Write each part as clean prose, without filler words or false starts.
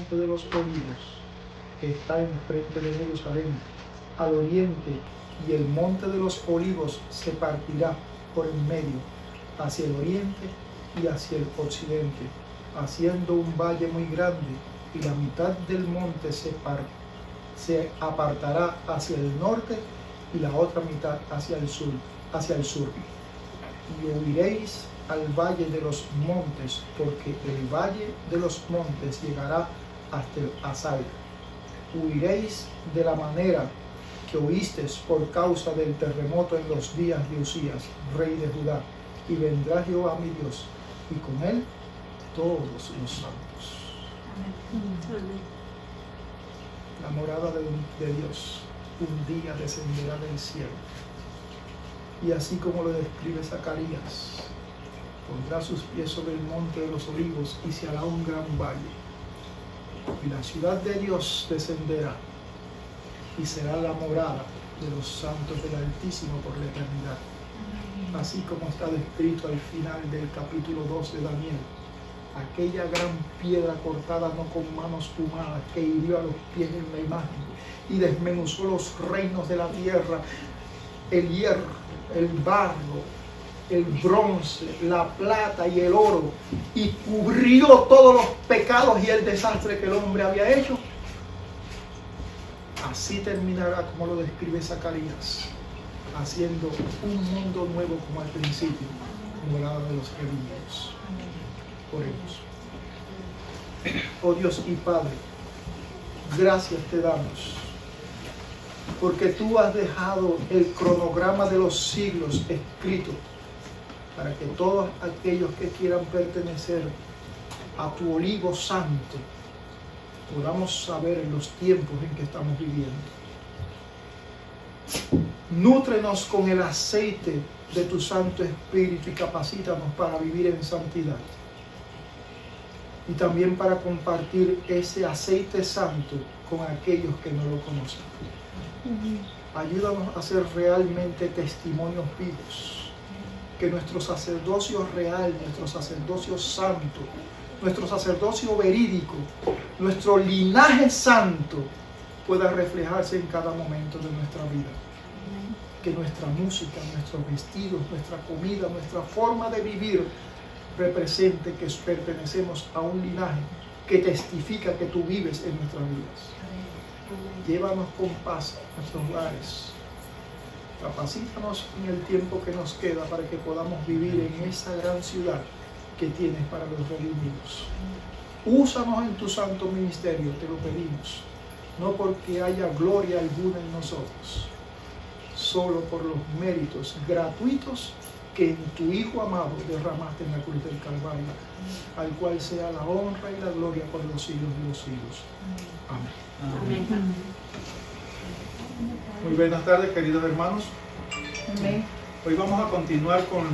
monte de los olivos, que está enfrente de Jerusalén, al oriente, y el monte de los olivos se partirá por en medio, hacia el oriente y hacia el occidente, haciendo un valle muy grande, y la mitad del monte se apartará hacia el norte y la otra mitad hacia el sur. Y huiréis al valle de los montes, porque el valle de los montes llegará hasta el Asal. Huiréis de la manera que oísteis por causa del terremoto en los días de Usías, rey de Judá, y vendrá Jehová mi Dios, y con él todos los santos. Amén. La morada de Dios un día descenderá del cielo, y así como lo describe Zacarías, pondrá sus pies sobre el monte de los olivos y se hará un gran valle, y la ciudad de Dios descenderá y será la morada de los santos del Altísimo por la eternidad, así como está descrito al final del capítulo 2 de Daniel, aquella gran piedra cortada no con manos humanas que hirió a los pies en la imagen y desmenuzó los reinos de la tierra, el hierro, el barro, el bronce, la plata y el oro, y cubrió todos los pecados y el desastre que el hombre había hecho. Así terminará como lo describe Zacarías, haciendo un mundo nuevo como al principio, morada de los redimidos. Oremos. Oh Dios y Padre, gracias te damos, porque tú has dejado el cronograma de los siglos escrito para que todos aquellos que quieran pertenecer a tu olivo santo podamos saber los tiempos en que estamos viviendo. Nútrenos con el aceite de tu Santo Espíritu y capacítanos para vivir en santidad. Y también para compartir ese aceite santo con aquellos que no lo conocen. Ayúdanos a ser realmente testimonios vivos. Que nuestro sacerdocio real, nuestro sacerdocio santo, nuestro sacerdocio verídico, nuestro linaje santo pueda reflejarse en cada momento de nuestra vida. Que nuestra música, nuestros vestidos, nuestra comida, nuestra forma de vivir represente que pertenecemos a un linaje que testifica que tú vives en nuestras vidas. Llévanos con paz a nuestros hogares. Capacítanos en el tiempo que nos queda para que podamos vivir en esa gran ciudad que tienes para los redimidos. Úsanos en tu santo ministerio, te lo pedimos, no porque haya gloria alguna en nosotros, solo por los méritos gratuitos que en tu Hijo amado derramaste en la cruz del Calvario, al cual sea la honra y la gloria por los siglos de los siglos. Amén. Amén. Muy buenas tardes, queridos hermanos. Amén. Hoy vamos a continuar con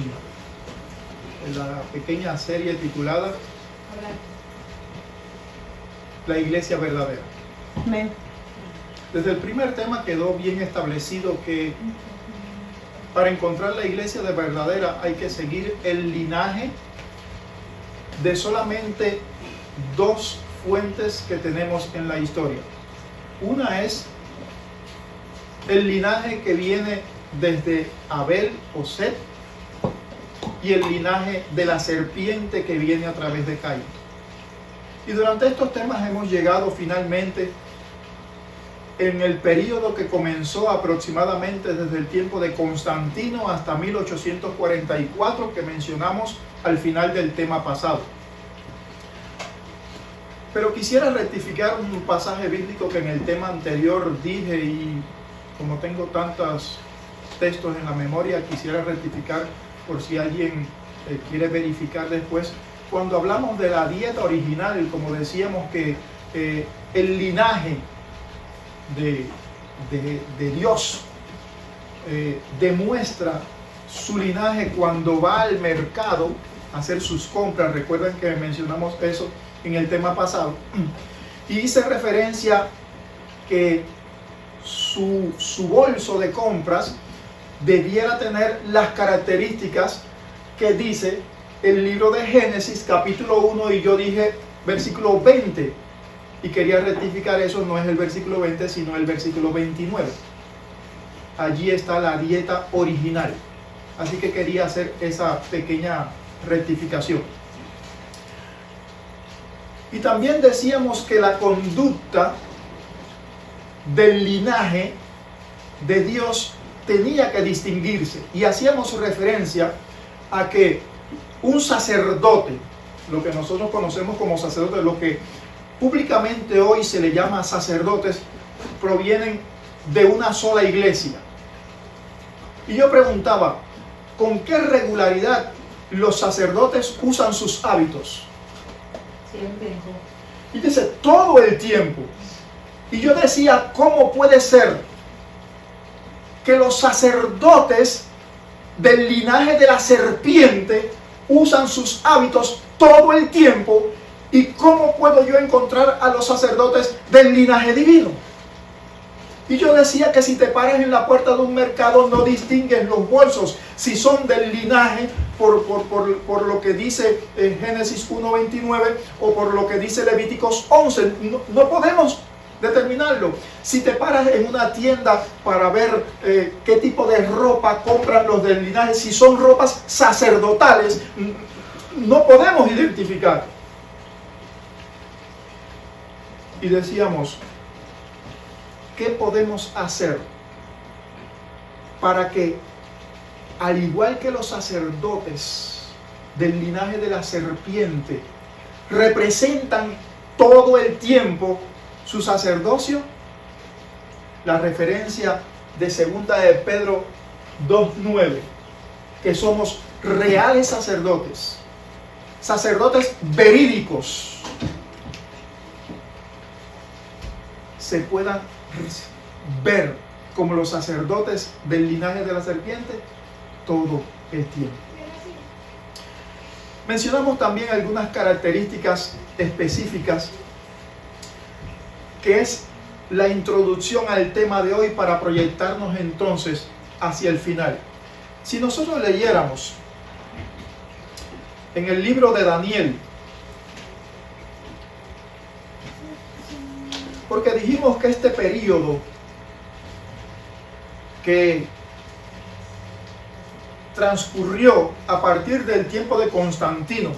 la pequeña serie titulada La Iglesia Verdadera. Amén. Desde el primer tema quedó bien establecido que para encontrar la iglesia de verdadera hay que seguir el linaje de solamente dos fuentes que tenemos en la historia. Una es el linaje que viene desde Abel o Set y el linaje de la serpiente que viene a través de Caín. Y durante estos temas hemos llegado finalmente en el período que comenzó aproximadamente desde el tiempo de Constantino hasta 1844, que mencionamos al final del tema pasado. Pero quisiera rectificar un pasaje bíblico que en el tema anterior dije, y como tengo tantos textos en la memoria, quisiera rectificar por si alguien quiere verificar después. Cuando hablamos de la dieta original, como decíamos que el linaje de Dios demuestra su linaje cuando va al mercado a hacer sus compras. Recuerden que mencionamos eso en el tema pasado, y hice referencia que su bolso de compras debiera tener las características que dice el libro de Génesis capítulo 1, y yo dije versículo 20, Y quería rectificar eso, no es el versículo 20, sino el versículo 29. Allí está la dieta original. Así que quería hacer esa pequeña rectificación. Y también decíamos que la conducta del linaje de Dios tenía que distinguirse. Y hacíamos referencia a que un sacerdote, lo que nosotros conocemos como sacerdote, lo que públicamente hoy se le llama sacerdotes, provienen de una sola iglesia. Y yo preguntaba, ¿con qué regularidad los sacerdotes usan sus hábitos? Siempre. Y dice, todo el tiempo. Y yo decía, ¿cómo puede ser que los sacerdotes del linaje de la serpiente usan sus hábitos todo el tiempo? ¿Y cómo puedo yo encontrar a los sacerdotes del linaje divino? Y yo decía que si te paras en la puerta de un mercado no distingues los bolsos si son del linaje por lo que dice Génesis 1:29 o por lo que dice Levíticos 11. No podemos determinarlo. Si te paras en una tienda para ver qué tipo de ropa compran los del linaje, si son ropas sacerdotales, no podemos identificar. Y decíamos, ¿qué podemos hacer para que, al igual que los sacerdotes del linaje de la serpiente, representan todo el tiempo su sacerdocio? La referencia de 2 de Pedro 2:9, que somos reales sacerdotes, sacerdotes verídicos, se puedan ver como los sacerdotes del linaje de la serpiente todo el tiempo. Mencionamos también algunas características específicas, que es la introducción al tema de hoy para proyectarnos entonces hacia el final. Si nosotros leyéramos en el libro de Daniel, porque dijimos que este periodo que transcurrió a partir del tiempo de Constantino,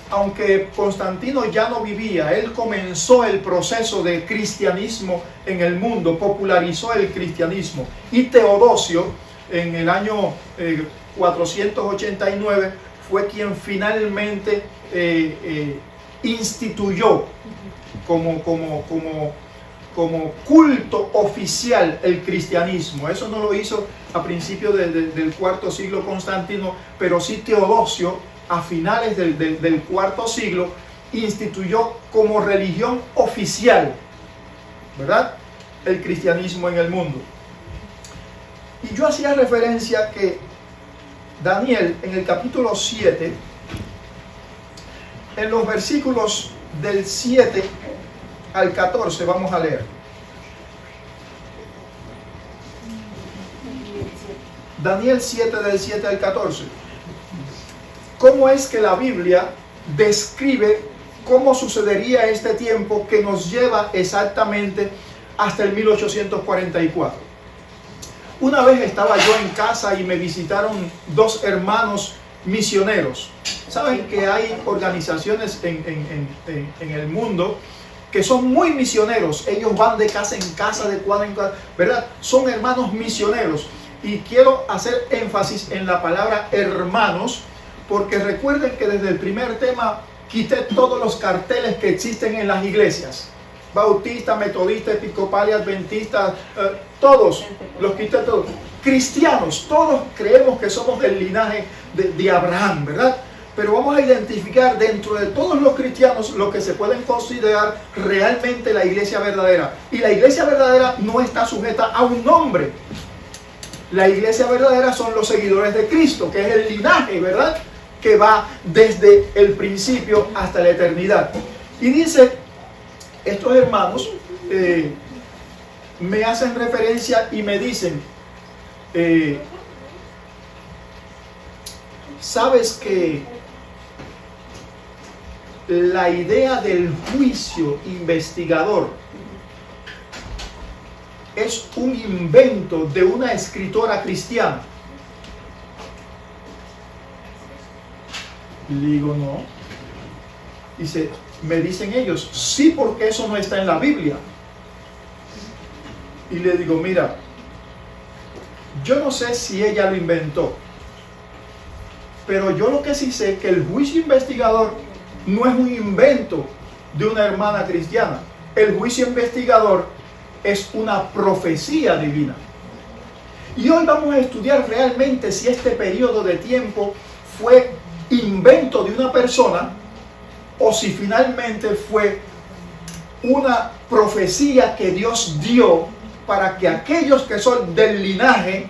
aunque Constantino ya no vivía, él comenzó el proceso de cristianismo en el mundo, popularizó el cristianismo, y Teodosio en el año 489 fue quien finalmente instituyó como culto oficial el cristianismo. Eso no lo hizo a principios del cuarto siglo Constantino, pero sí Teodosio a finales del cuarto siglo instituyó como religión oficial, ¿verdad?, el cristianismo en el mundo. Y yo hacía referencia que Daniel en el capítulo 7, en los versículos del 7 al 14, vamos a leer. Daniel 7, del 7 al 14. ¿Cómo es que la Biblia describe cómo sucedería este tiempo que nos lleva exactamente hasta el 1844? Una vez estaba yo en casa y me visitaron dos hermanos misioneros. Saben que hay organizaciones en el mundo que son muy misioneros. Ellos van de casa en casa, de cuadra en cuadra, ¿verdad? Son hermanos misioneros. Y quiero hacer énfasis en la palabra hermanos, porque recuerden que desde el primer tema quité todos los carteles que existen en las iglesias. Bautista, metodista, episcopal y adventista, todos, los quité todos. Cristianos, todos creemos que somos del linaje de Abraham, ¿verdad? Pero vamos a identificar dentro de todos los cristianos lo que se pueden considerar realmente la iglesia verdadera. Y la iglesia verdadera no está sujeta a un nombre. La iglesia verdadera son los seguidores de Cristo, que es el linaje, ¿verdad?, que va desde el principio hasta la eternidad. Y dice, estos hermanos me hacen referencia y me dicen, ¿sabes que la idea del juicio investigador es un invento de una escritora cristiana. Y digo, no. Dice, me dicen ellos, sí, porque eso no está en la Biblia. Y le digo, mira, yo no sé si ella lo inventó, pero yo lo que sí sé es que el juicio investigador no es un invento de una hermana cristiana. El juicio investigador es una profecía divina. Y hoy vamos a estudiar realmente si este periodo de tiempo fue invento de una persona o si finalmente fue una profecía que Dios dio para que aquellos que son del linaje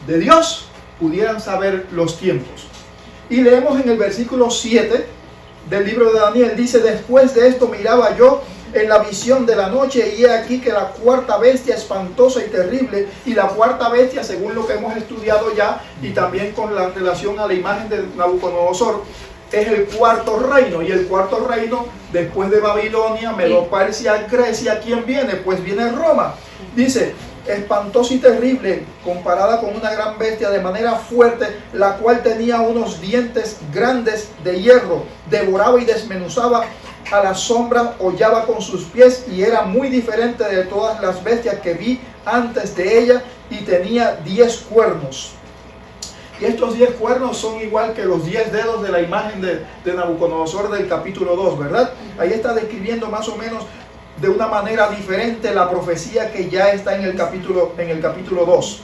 de Dios pudieran saber los tiempos. Y leemos en el versículo 7 del libro de Daniel, dice, después de esto miraba yo en la visión de la noche y he aquí que la cuarta bestia espantosa y terrible, y la cuarta bestia, según lo que hemos estudiado ya y también con la relación a la imagen de Nabucodonosor, es el cuarto reino. Y el cuarto reino, después de Babilonia, Medo-Persia, Grecia, ¿quién viene? Pues viene Roma. Dice, espantosa y terrible, comparada con una gran bestia de manera fuerte, la cual tenía unos dientes grandes de hierro, devoraba y desmenuzaba a la sombra, hollaba con sus pies, y era muy diferente de todas las bestias que vi antes de ella, y tenía 10 cuernos. Y estos 10 cuernos son igual que los 10 dedos de la imagen de Nabucodonosor del capítulo 2, ¿verdad? Ahí está describiendo más o menos de una manera diferente la profecía que ya está en el capítulo 2.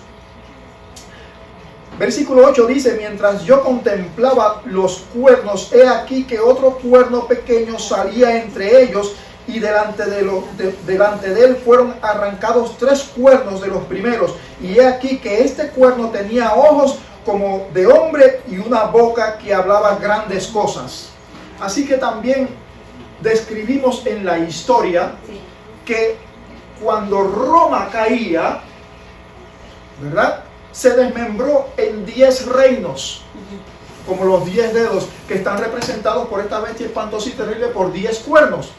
Versículo 8 dice, mientras yo contemplaba los cuernos, he aquí que otro cuerno pequeño salía entre ellos, y delante de él fueron arrancados 3 cuernos de los primeros, y he aquí que este cuerno tenía ojos como de hombre y una boca que hablaba grandes cosas. Así que también describimos en la historia que cuando Roma caía, ¿verdad?, se desmembró en 10 reinos, como los 10 dedos que están representados por esta bestia espantosa y terrible por 10 cuernos,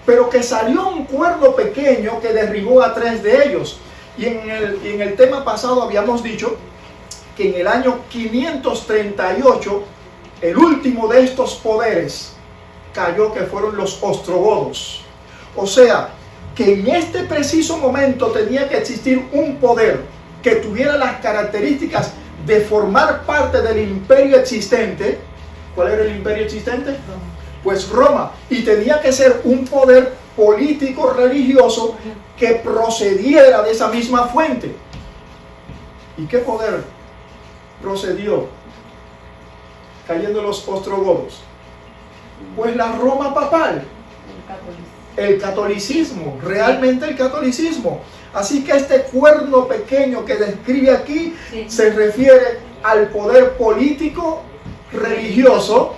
pero que salió un cuerno pequeño que derribó a 3 de ellos. Y en el tema pasado habíamos dicho que en el año 538 el último de estos poderes cayó, que fueron los ostrogodos. O sea, que en este preciso momento tenía que existir un poder que tuviera las características de formar parte del imperio existente. ¿Cuál era el imperio existente? Pues Roma. Y tenía que ser un poder político religioso que procediera de esa misma fuente. ¿Y qué poder procedió cayendo los ostrogodos? Pues la Roma papal, el catolicismo, realmente el catolicismo. Así que este cuerno pequeño que describe aquí se refiere al poder político religioso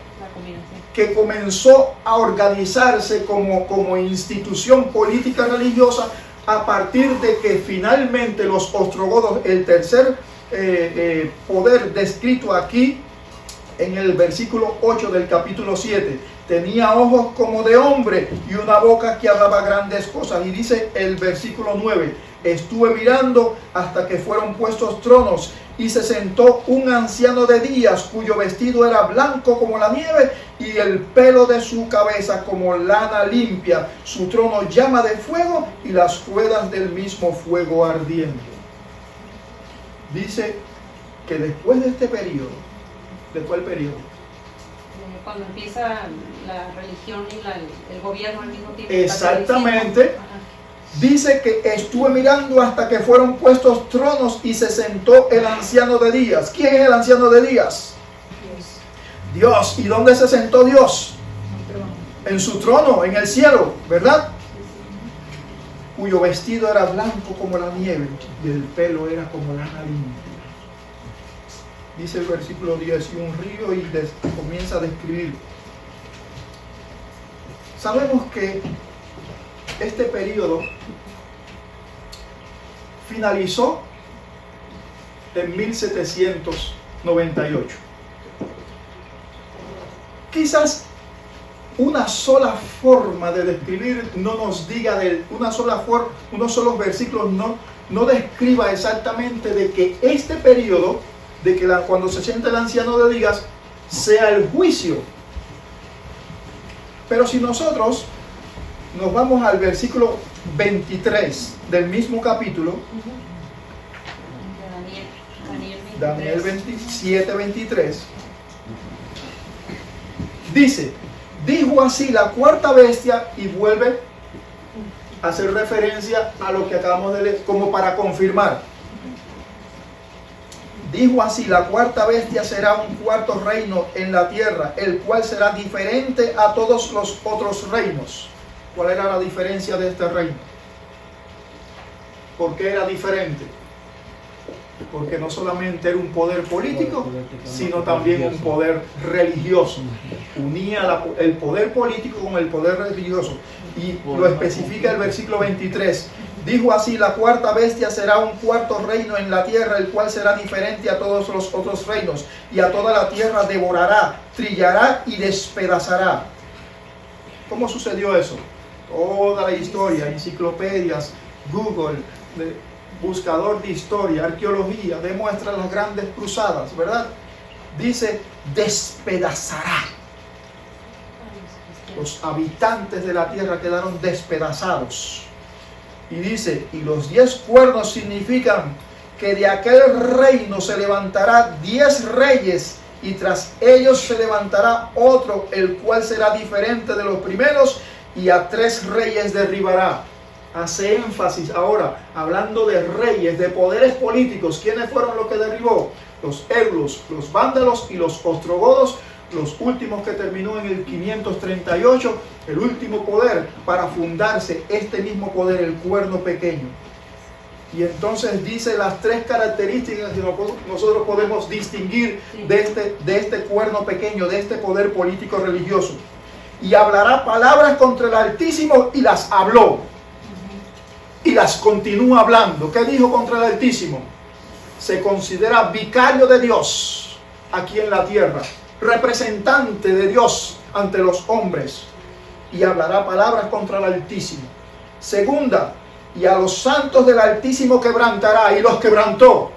que comenzó a organizarse como institución política religiosa a partir de que finalmente los ostrogodos, el tercer poder descrito aquí en el versículo 8 del capítulo 7, tenía ojos como de hombre y una boca que hablaba grandes cosas. Y dice el versículo 9, estuve mirando hasta que fueron puestos tronos, y se sentó un anciano de días, cuyo vestido era blanco como la nieve, y el pelo de su cabeza como lana limpia. Su trono llama de fuego, y las ruedas del mismo fuego ardiente. Dice que después de este periodo, ¿de cuál periodo? Cuando empieza la religión y el gobierno al mismo tiempo. Exactamente. Dice que estuve mirando hasta que fueron puestos tronos y se sentó el anciano de días. ¿Quién es el anciano de días? Dios. ¿Y dónde se sentó Dios? En su trono, en el cielo, ¿verdad? Cuyo vestido era blanco como la nieve y el pelo era como lana limpia. Dice el versículo 10, y un río, y comienza a describir. Sabemos que este periodo finalizó en 1798. Quizás una sola forma de describir no nos diga unos solos versículos no describa exactamente de que este periodo, de que cuando se siente el anciano de días, sea el juicio. Pero si nosotros nos vamos al versículo 23 del mismo capítulo, Daniel 27, 23, dice, dijo así la cuarta bestia, y vuelve a hacer referencia a lo que acabamos de leer, como para confirmar. Dijo así, la cuarta bestia será un cuarto reino en la tierra, el cual será diferente a todos los otros reinos. ¿Cuál era la diferencia de este reino? ¿Por qué era diferente? Porque no solamente era un poder político, sino también un poder religioso. Unía el poder político con el poder religioso. Y lo especifica el versículo 23. Dijo así, la cuarta bestia será un cuarto reino en la tierra, el cual será diferente a todos los otros reinos. Y a toda la tierra devorará, trillará y despedazará. ¿Cómo sucedió eso? Toda la historia, enciclopedias, Google, buscador de historia, arqueología, demuestra las grandes cruzadas, ¿verdad? Dice, despedazará. Los habitantes de la tierra quedaron despedazados. Y dice, y los 10 cuernos significan que de aquel reino se levantará 10 reyes, y tras ellos se levantará otro, el cual será diferente de los primeros, y a 3 reyes derribará. Hace énfasis ahora, hablando de reyes, de poderes políticos. ¿Quiénes fueron los que derribó? Los eulos, los vándalos y los ostrogodos, los últimos que terminó en el 538, el último poder para fundarse este mismo poder, el cuerno pequeño. Y entonces dice las 3 características que nosotros podemos distinguir de este cuerno pequeño, de este poder político religioso. Y hablará palabras contra el Altísimo, y las habló. Y las continúa hablando. ¿Qué dijo contra el Altísimo? Se considera vicario de Dios aquí en la tierra, representante de Dios ante los hombres, y hablará palabras contra el Altísimo. Segunda, y a los santos del Altísimo quebrantará, y los quebrantó.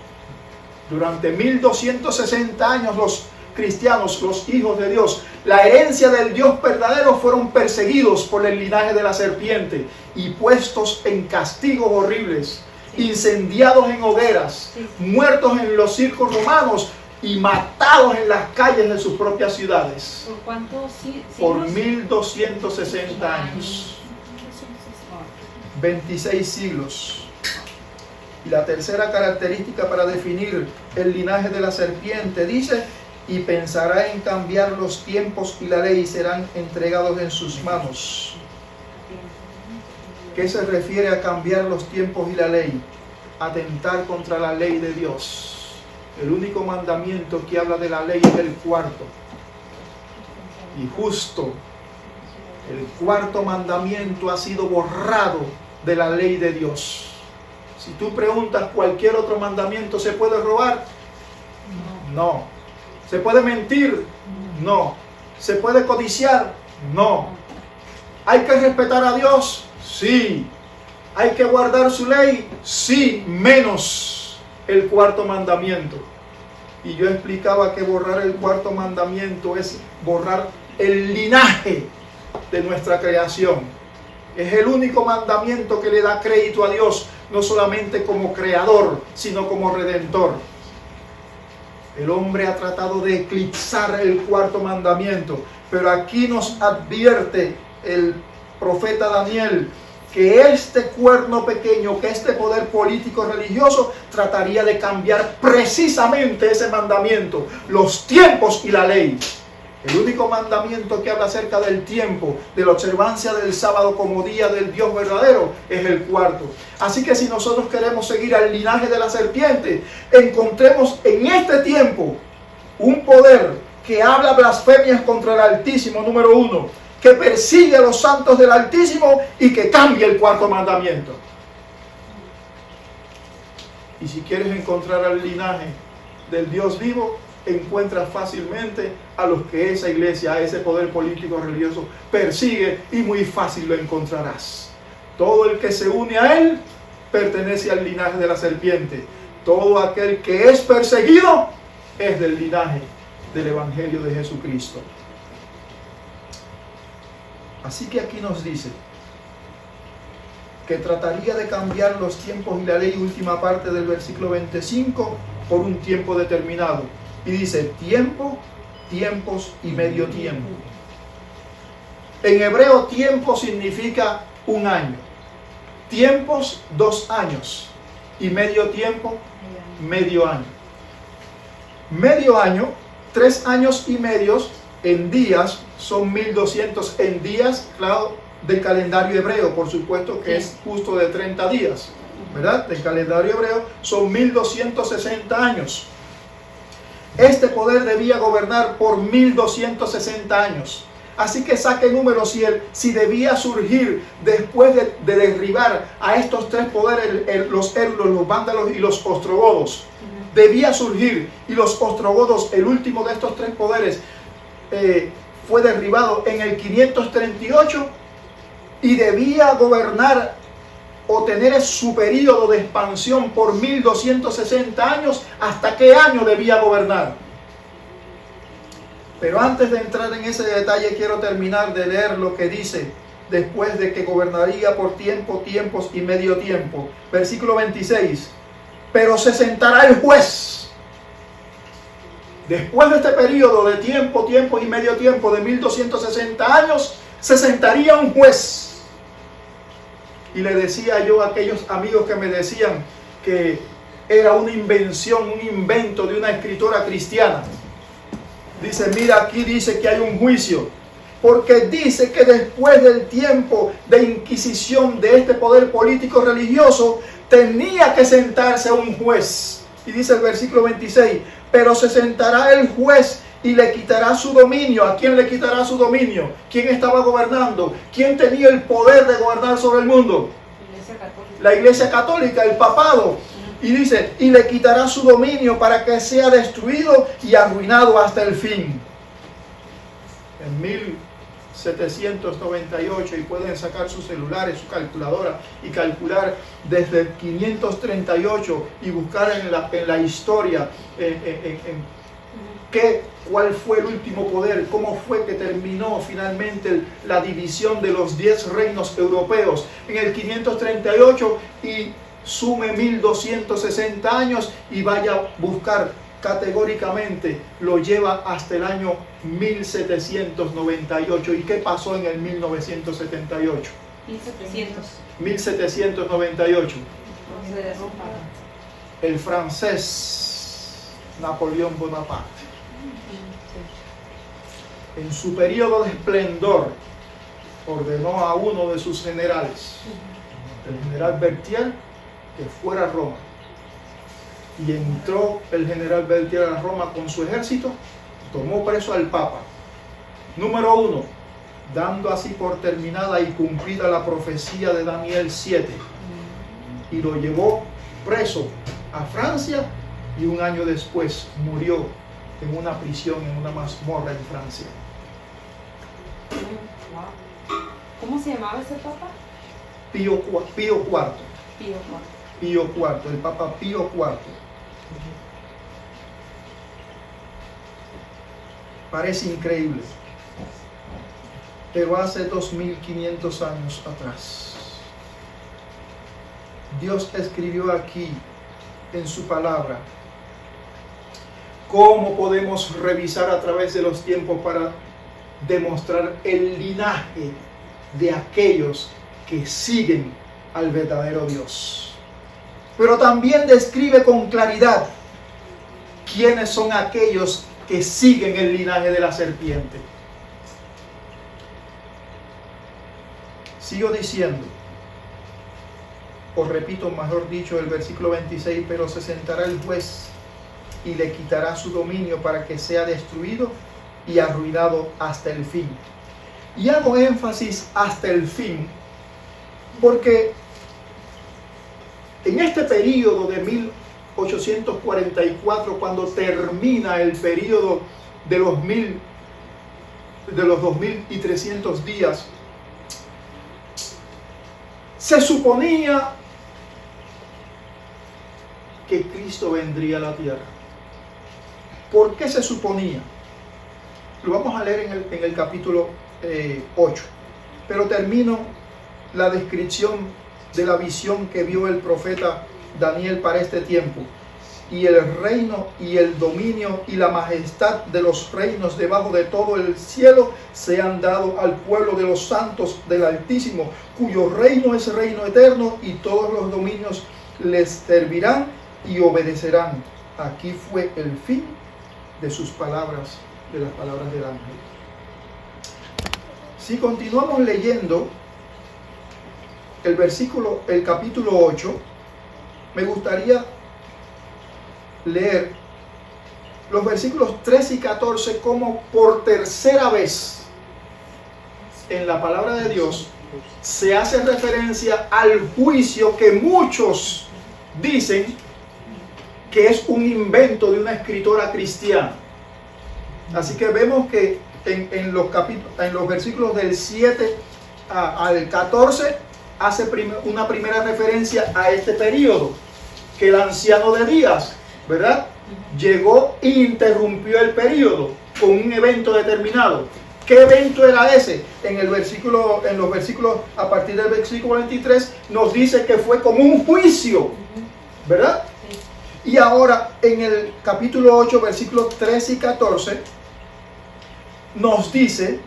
Durante 1260 años los cristianos, los hijos de Dios, la herencia del Dios verdadero, fueron perseguidos por el linaje de la serpiente y puestos en castigos horribles, incendiados en hogueras, muertos en los circos romanos y matados en las calles de sus propias ciudades. ¿Por cuántos siglos? Por 1260 años. 26 siglos. Y la tercera característica para definir el linaje de la serpiente dice, y pensará en cambiar los tiempos y la ley, y serán entregados en sus manos. ¿Qué se refiere a cambiar los tiempos y la ley? Atentar contra la ley de Dios. El único mandamiento que habla de la ley es el cuarto. Y justo el cuarto mandamiento ha sido borrado de la ley de Dios. Si tú preguntas, ¿cualquier otro mandamiento se puede robar? No. ¿Se puede mentir? No. ¿Se puede codiciar? No. ¿Hay que respetar a Dios? Sí. ¿Hay que guardar su ley? Sí, menos el cuarto mandamiento. Y yo explicaba que borrar el cuarto mandamiento es borrar el linaje de nuestra creación. Es el único mandamiento que le da crédito a Dios, no solamente como creador, sino como redentor. El hombre ha tratado de eclipsar el cuarto mandamiento, pero aquí nos advierte el profeta Daniel que este cuerno pequeño, que este poder político religioso trataría de cambiar precisamente ese mandamiento, los tiempos y la ley. El único mandamiento que habla acerca del tiempo, de la observancia del sábado como día del Dios verdadero, es el cuarto. Así que si nosotros queremos seguir al linaje de la serpiente, encontremos en este tiempo un poder que habla blasfemias contra el Altísimo, número 1, que persigue a los santos del Altísimo y que cambia el cuarto mandamiento. Y si quieres encontrar al linaje del Dios vivo, encuentra fácilmente a los que esa iglesia, a ese poder político religioso persigue, y muy fácil lo encontrarás. Todo el que se une a él pertenece al linaje de la serpiente. Todo aquel que es perseguido es del linaje del Evangelio de Jesucristo. Así que aquí nos dice que trataría de cambiar los tiempos y la ley, última parte del versículo 25, por un tiempo determinado. Y dice tiempo, tiempos y medio tiempo. En hebreo, tiempo significa un año. Tiempos, 2 años. Y medio tiempo, medio año. Medio año, 3 años y medios en días, son 1200 en días, claro, del calendario hebreo, por supuesto que es justo de 30 días, ¿verdad? Del calendario hebreo son 1260 años. Este poder debía gobernar por 1260 años. Así que saque números si debía surgir después de derribar a estos 3 poderes, los érulos, los vándalos y los ostrogodos. Debía surgir, y los ostrogodos, el último de estos 3 poderes, fue derribado en el 538 y debía gobernar o tener su periodo de expansión por 1260 años. ¿Hasta qué año debía gobernar? Pero antes de entrar en ese detalle, quiero terminar de leer lo que dice después de que gobernaría por tiempo, tiempos y medio tiempo. Versículo 26. Pero se sentará el juez. Después de este periodo de tiempo, tiempo y medio tiempo de 1260 años, se sentaría un juez. Y le decía yo a aquellos amigos que me decían que era una invención, un invento de una escritora cristiana. Dice, mira, aquí dice que hay un juicio, porque dice que después del tiempo de inquisición de este poder político religioso, tenía que sentarse un juez. Y dice el versículo 26, pero se sentará el juez y le quitará su dominio. ¿A quién le quitará su dominio? ¿Quién estaba gobernando? ¿Quién tenía el poder de gobernar sobre el mundo? La Iglesia Católica, el papado. Y dice, y le quitará su dominio para que sea destruido y arruinado hasta el fin. En 1798, y pueden sacar sus celulares, su calculadora, y calcular desde 538 y buscar en la historia cuál fue el último poder, cómo fue que terminó finalmente la división de los 10 reinos europeos en el 538, y sume 1260 años y vaya a buscar categóricamente, lo lleva hasta el año 1798. ¿Y qué pasó en el 1978? 1798. El francés Napoleón Bonaparte, en su periodo de esplendor, ordenó a uno de sus generales, el general Berthier, que fuera a Roma. Y entró el general Berthier a Roma con su ejército, tomó preso al Papa. Número 1, dando así por terminada y cumplida la profecía de Daniel 7. Y lo llevó preso a Francia, y un año después murió en una prisión, en una mazmorra en Francia. ¿Cómo se llamaba ese papa? Pío IV. Pío IV. El Papa Pío IV. Parece increíble, pero hace 2500 años atrás, Dios escribió aquí en su palabra cómo podemos revisar a través de los tiempos para demostrar el linaje de aquellos que siguen al verdadero Dios. Pero también describe con claridad quiénes son aquellos que siguen el linaje de la serpiente. Sigo diciendo, o repito, mejor dicho, el versículo 26, pero se sentará el juez y le quitará su dominio para que sea destruido y arruinado hasta el fin. Y hago énfasis hasta el fin, porque en este periodo de 1844, cuando termina el periodo de los 2300 días, se suponía que Cristo vendría a la tierra. ¿Por qué se suponía? Lo vamos a leer en el capítulo 8. Pero termino la descripción de la visión que vio el profeta Daniel para este tiempo. Y el reino y el dominio y la majestad de los reinos debajo de todo el cielo se han dado al pueblo de los santos del Altísimo, cuyo reino es reino eterno, y todos los dominios les servirán y obedecerán. Aquí fue el fin de sus palabras, de las palabras del ángel. Si continuamos leyendo el capítulo 8, me gustaría leer los versículos 13 y 14 como por tercera vez en la palabra de Dios se hace referencia al juicio que muchos dicen que es un invento de una escritora cristiana. Así que vemos que en los versículos del 7 al 14 hace una primera referencia a este periodo, que el anciano de días, ¿verdad?, llegó e interrumpió el periodo con un evento determinado. ¿Qué evento era ese? En los versículos, a partir del versículo 23, nos dice que fue como un juicio, ¿verdad? Y ahora en el capítulo 8, versículos 13 y 14, nos dice: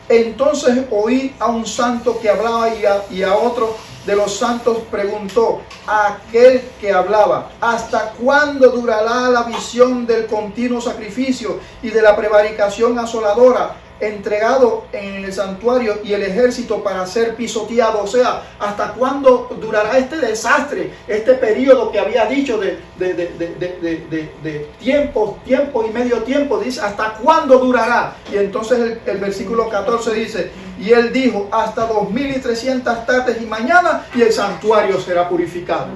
entonces oí a un santo que hablaba y a otro de los santos preguntó a aquel que hablaba: ¿hasta cuándo durará la visión del continuo sacrificio y de la prevaricación asoladora entregado en el santuario y el ejército para ser pisoteado? O sea, ¿hasta cuándo durará este desastre, este periodo que había dicho de tiempo y medio tiempo? Dice, ¿hasta cuándo durará? Y entonces el versículo 14 dice: y él dijo, hasta 2300 tardes y mañanas, y el santuario será purificado.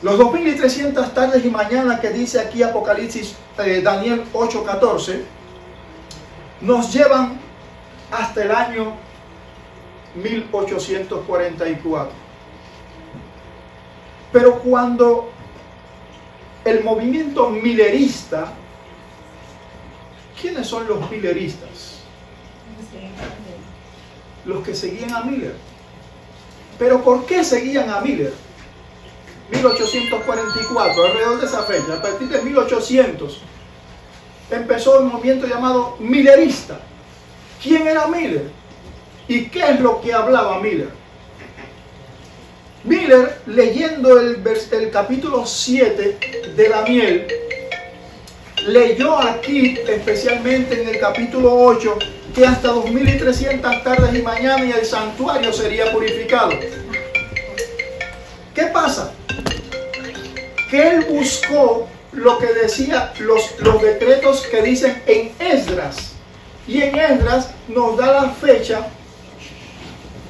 Los 2300 tardes y mañanas que dice aquí Apocalipsis, Daniel 8:14, nos llevan hasta el año 1844. Pero cuando el movimiento millerista, ¿quiénes son los milleristas? Los que seguían a Miller. ¿Pero por qué seguían a Miller? 1844, alrededor de esa fecha, a partir de 1800, empezó un movimiento llamado millerista. ¿Quién era Miller? ¿Y qué es lo que hablaba Miller? Miller, leyendo el capítulo 7 de Daniel, leyó aquí, especialmente en el capítulo 8, que hasta 2300 tardes y mañanas y el santuario sería purificado. ¿Qué pasa? Que él buscó lo que decía los decretos que dicen en Esdras, y en Esdras nos da la fecha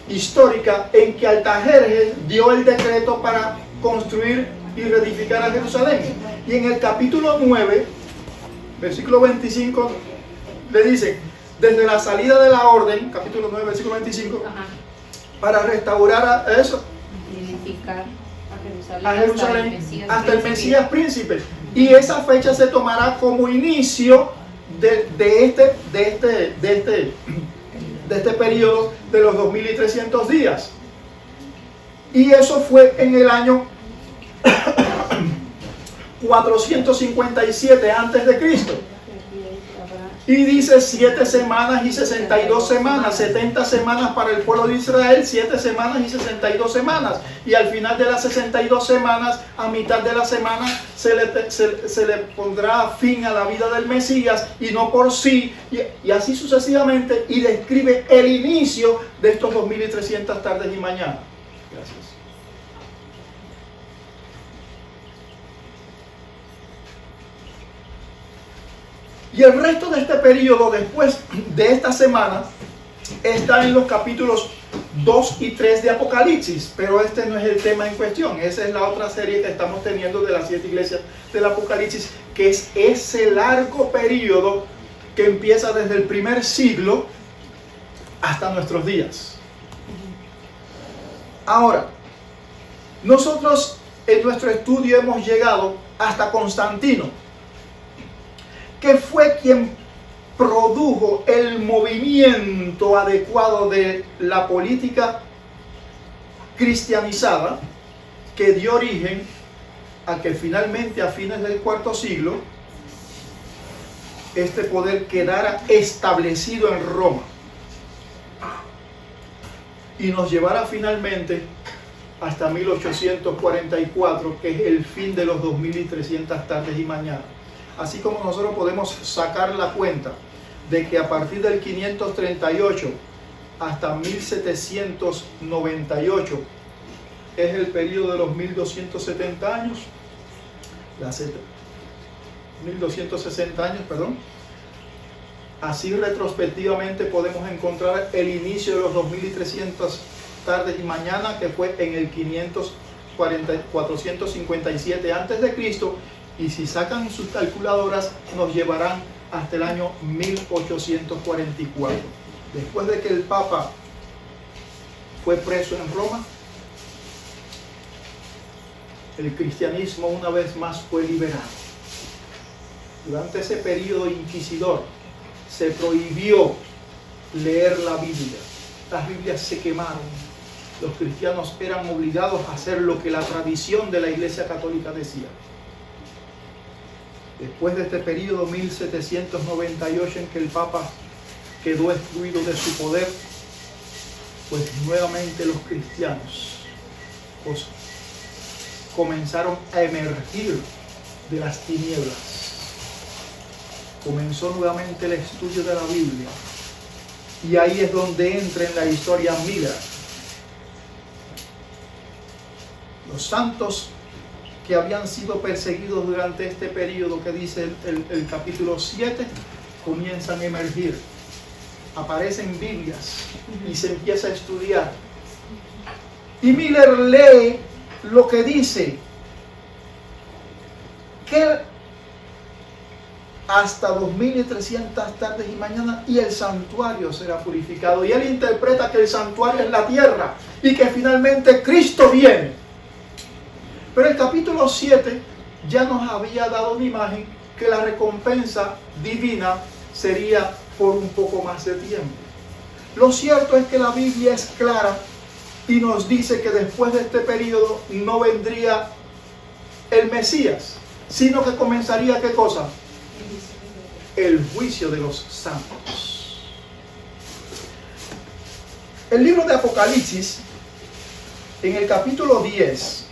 histórica en que Artajerjes dio el decreto para construir y reedificar a Jerusalén. Y en el capítulo 9, versículo 25, le dice: desde la salida de la orden, capítulo 9, versículo 25, para restaurar a eso, edificar a Jerusalén hasta el Mesías príncipe. Y esa fecha se tomará como inicio de este periodo de los 2300 días. Y eso fue en el año 457 antes de Cristo. Y dice 7 semanas y 62 semanas, 70 semanas para el pueblo de Israel, 7 semanas y 62 semanas. Y al final de las 62 semanas, a mitad de la semana, se le pondrá fin a la vida del Mesías, y no por sí, y así sucesivamente, y describe el inicio de estos 2300 tardes y mañanas. Gracias. Y el resto de este periodo, después de esta semana, está en los capítulos 2 y 3 de Apocalipsis, pero este no es el tema en cuestión. Esa es la otra serie que estamos teniendo de las 7 iglesias del Apocalipsis, que es ese largo periodo que empieza desde el primer siglo hasta nuestros días. Ahora, nosotros en nuestro estudio hemos llegado hasta Constantino, que fue quien produjo el movimiento adecuado de la política cristianizada, que dio origen a que finalmente a fines del cuarto siglo este poder quedara establecido en Roma y nos llevará finalmente hasta 1844, que es el fin de los 2300 tardes y mañanas. Así como nosotros podemos sacar la cuenta de que a partir del 538 hasta 1798 es el periodo de los 1270 años, 1260 años, perdón. Así retrospectivamente podemos encontrar el inicio de los 2300 tardes y mañanas, que fue en el 457 a.C., y si sacan sus calculadoras nos llevarán hasta el año 1844. Después de que el Papa fue preso en Roma, el cristianismo una vez más fue liberado. Durante ese periodo inquisidor se prohibió leer la Biblia. Las Biblias se quemaron. Los cristianos eran obligados a hacer lo que la tradición de la Iglesia Católica decía. Después de este periodo 1798 en que el Papa quedó excluido de su poder, pues nuevamente los cristianos comenzaron a emergir de las tinieblas. Comenzó nuevamente el estudio de la Biblia, y ahí es donde entra en la historia Miller. Los santos que habían sido perseguidos durante este periodo que dice el capítulo 7, comienzan a emergir. Aparecen Biblias y se empieza a estudiar. Y Miller lee lo que dice que hasta 2300 tardes y mañanas y el santuario será purificado. Y él interpreta que el santuario es la tierra y que finalmente Cristo viene. Pero el capítulo 7 ya nos había dado una imagen que la recompensa divina sería por un poco más de tiempo. Lo cierto es que la Biblia es clara y nos dice que después de este periodo no vendría el Mesías, sino que comenzaría ¿qué cosa? El juicio de los santos. El libro de Apocalipsis, en el capítulo 10,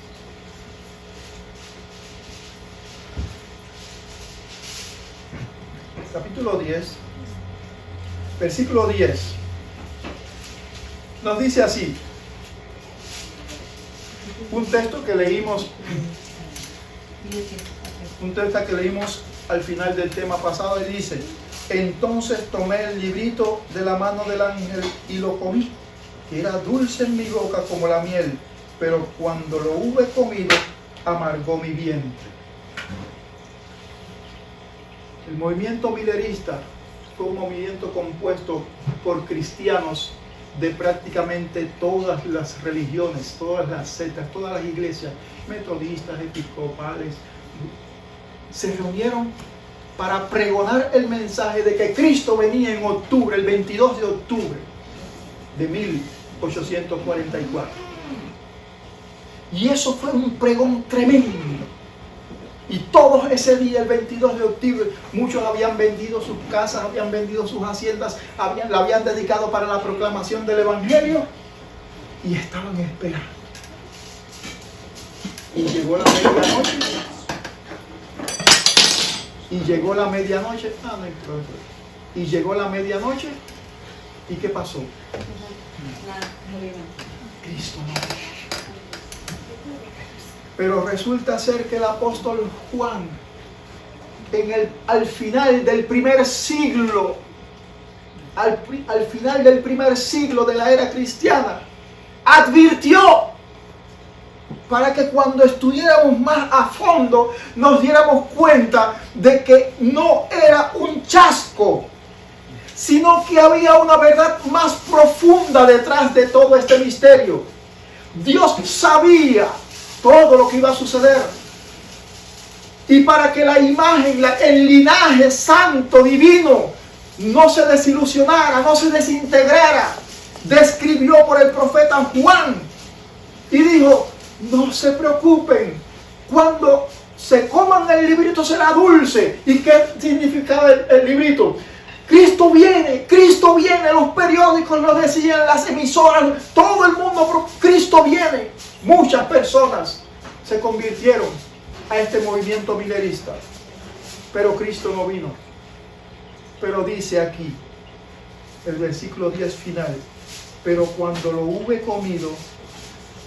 capítulo 10, versículo 10, nos dice así, un texto que leímos al final del tema pasado, y dice: entonces tomé el librito de la mano del ángel y lo comí, que era dulce en mi boca como la miel, pero cuando lo hube comido, amargó mi vientre. El movimiento milerista fue un movimiento compuesto por cristianos de prácticamente todas las religiones, todas las sectas, todas las iglesias, metodistas, episcopales, se reunieron para pregonar el mensaje de que Cristo venía en octubre, el 22 de octubre de 1844. Y eso fue un pregón tremendo. Y todos ese día, el 22 de octubre, muchos habían vendido sus casas, habían vendido sus haciendas, la habían dedicado para la proclamación del Evangelio y estaban esperando. Y llegó la medianoche. Y llegó la medianoche. Y llegó la medianoche. ¿Y qué pasó? Cristo no. Pero resulta ser que el apóstol Juan, al final del primer siglo, al final del primer siglo de la era cristiana, advirtió para que cuando estuviéramos más a fondo nos diéramos cuenta de que no era un chasco, sino que había una verdad más profunda detrás de todo este misterio. Dios sabía todo lo que iba a suceder. Y para que la imagen, el linaje santo divino no se desilusionara, no se desintegrara, describió por el profeta Juan y dijo: no se preocupen, cuando se coman el librito será dulce. ¿Y qué significaba el librito? Cristo viene, los periódicos lo decían, las emisoras, todo el mundo, Cristo viene. Muchas personas se convirtieron a este movimiento milerista, pero Cristo no vino. Pero dice aquí, el versículo 10 final: pero cuando lo hube comido,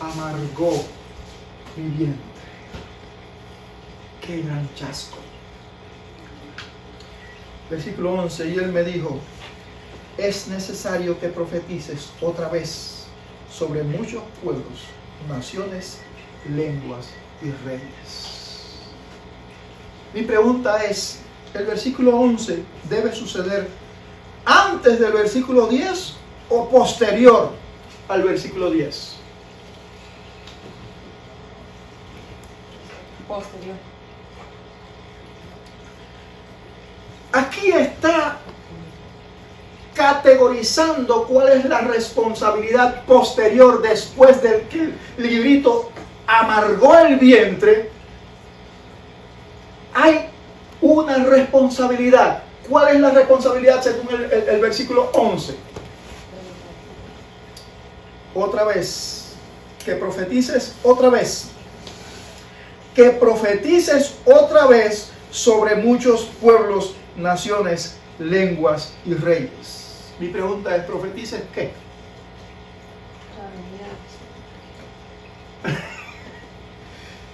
amargó mi vientre. ¡Qué gran chasco! Versículo 11: y él me dijo: es necesario que profetices otra vez sobre muchos pueblos, naciones, lenguas y reyes. Mi pregunta es, ¿el versículo 11 debe suceder antes del versículo 10 o posterior al versículo 10? Posterior. Aquí está categorizando cuál es la responsabilidad posterior después del que el librito amargó el vientre. Hay una responsabilidad. ¿Cuál es la responsabilidad según el versículo 11? Otra vez, que profetices otra vez. Que profetices otra vez sobre muchos pueblos, naciones, lenguas y reyes. Mi pregunta es, ¿profetices qué?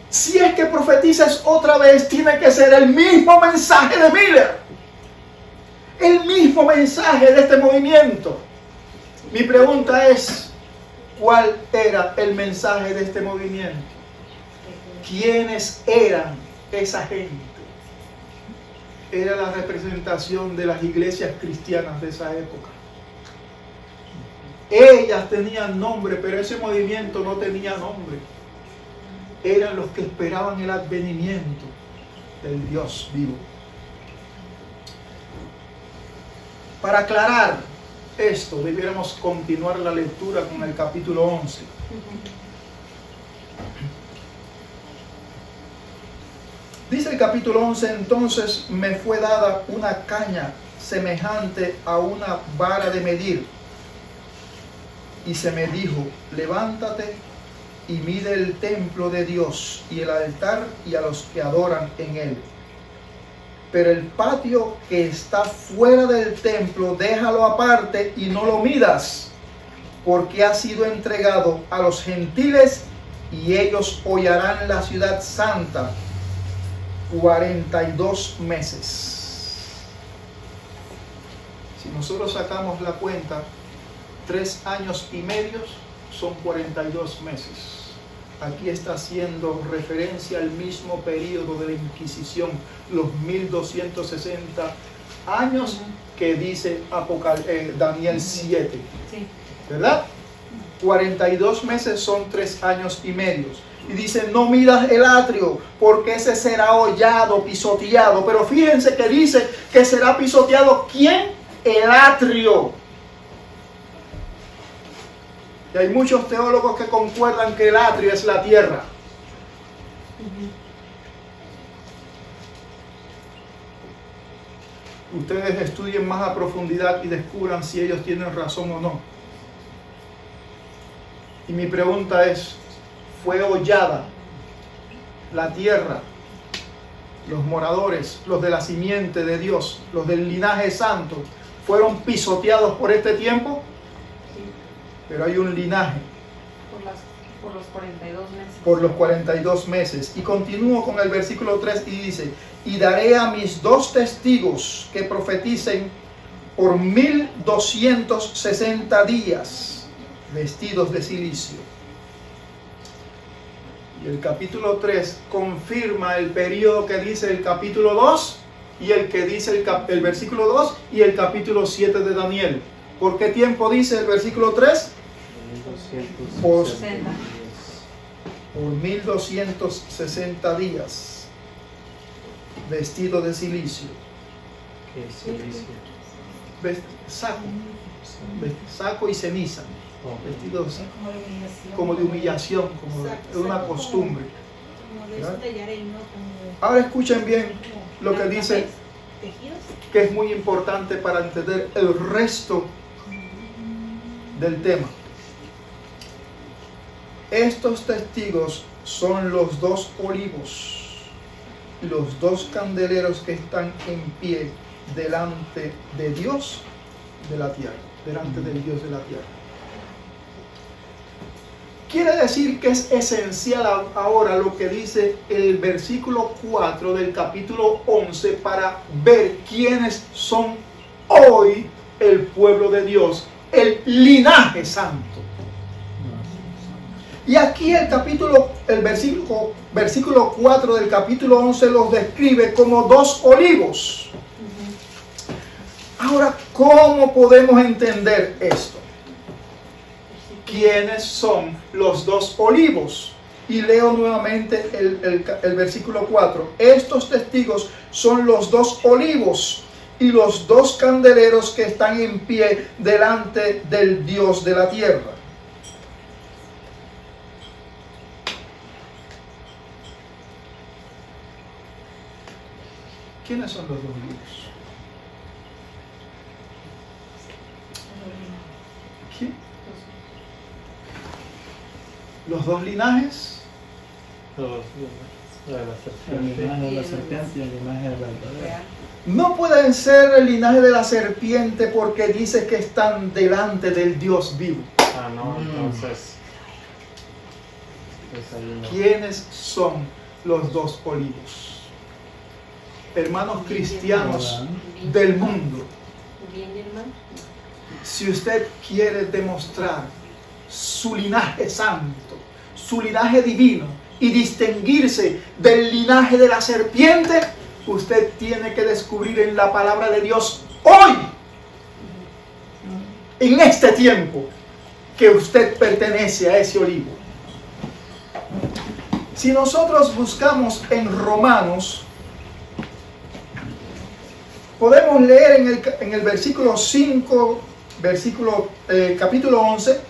Si es que profetices otra vez, tiene que ser el mismo mensaje de Miller, el mismo mensaje de este movimiento. Mi pregunta es, ¿cuál era el mensaje de este movimiento? ¿Quiénes eran esa gente? Era la representación de las iglesias cristianas de esa época. Ellas tenían nombre, pero ese movimiento no tenía nombre. Eran los que esperaban el advenimiento del Dios vivo. Para aclarar esto, debiéramos continuar la lectura con el capítulo 11. Dice el capítulo 11: entonces me fue dada una caña semejante a una vara de medir, y se me dijo: levántate y mide el templo de Dios y el altar y a los que adoran en él. Pero el patio que está fuera del templo, déjalo aparte y no lo midas, porque ha sido entregado a los gentiles y ellos hollarán la ciudad santa 42 meses. Si nosotros sacamos la cuenta, 3 años y medio son 42 meses. Aquí está haciendo referencia al mismo periodo de la Inquisición, los 1260 años que dice Daniel 7. Sí. ¿Verdad? 42 meses son 3 años y medio. Y dice: no midas el atrio, porque ese será hollado, pisoteado. Pero fíjense que dice que será pisoteado. ¿Quién? El atrio. Y hay muchos teólogos que concuerdan que el atrio es la tierra. Ustedes estudien más a profundidad y descubran si ellos tienen razón o no. Y mi pregunta es: ¿fue hollada la tierra, los moradores, los de la simiente de Dios, los del linaje santo, fueron pisoteados por este tiempo? Pero hay un linaje. Por los 42 meses. Por los 42 meses. Y continúo con el versículo 3 y dice: y daré a mis 2 testigos que profeticen por 1260 días. vestidos de silicio. Y el capítulo 3 confirma el periodo que dice el capítulo 2 y el que dice el versículo 2 y el capítulo 7 de Daniel. ¿Por qué tiempo dice el versículo 3? Por 1260 días, vestido de silicio. ¿Qué es silicio? Saco y ceniza, Oh. vestidos Como de humillación. como de humillación, como Exacto, de una como- costumbre. Como de esos de Yarey, ¿no? Como de- Ahora escuchen bien lo que dice, tejidos. que es muy importante para entender el resto del tema. Estos testigos son los dos olivos y los dos candeleros que están en pie delante de Dios de la tierra, delante del Dios de la tierra. Quiere decir que es esencial ahora lo que dice el versículo 4 del capítulo 11 para ver quiénes son hoy el pueblo de Dios, el linaje santo. Y aquí el versículo 4 del capítulo 11 los describe como dos olivos. Ahora, ¿cómo podemos entender esto? ¿Quiénes son los dos olivos? Y leo nuevamente el versículo 4. Estos testigos son los dos olivos y los dos candeleros que están en pie delante del Dios de la tierra. ¿Quiénes son los dos olivos? ¿Quién? Los dos linajes. La imagen de la serpiente y la imagen de la verdadera. No pueden ser el linaje de la serpiente porque dice que están delante del Dios vivo. Ah, no, entonces. Pues ahí no. ¿Quiénes son los dos olivos? Hermanos cristianos del mundo, Bien, hermano. si usted quiere demostrar su linaje santo, su linaje divino y distinguirse del linaje de la serpiente, usted tiene que descubrir en la palabra de Dios hoy, en este tiempo, que usted pertenece a ese olivo. Si nosotros buscamos en Romanos, podemos leer en el versículo 5, capítulo 11,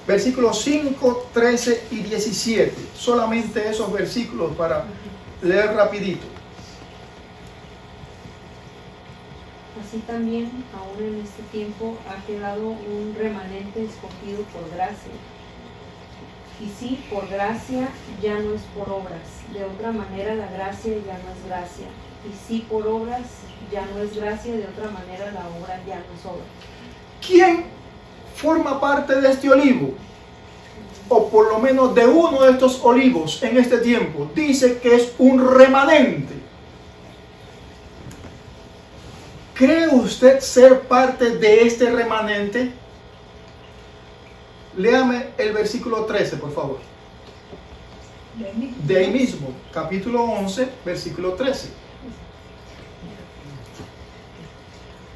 versículos 5, 13 y 17. Solamente esos versículos para leer rapidito. Así también, aún en este tiempo, ha quedado un remanente escogido por gracia. Y sí, por gracia, ya no es por obras. De otra manera, la gracia ya no es gracia. Y sí, por obras, ya no es gracia. De otra manera, la obra ya no es obra. ¿Quién forma parte de este olivo? O por lo menos de uno de estos olivos en este tiempo. Dice que es un remanente. ¿Cree usted ser parte de este remanente? Léame el versículo 13, por favor. De ahí mismo, capítulo 11, versículo 13.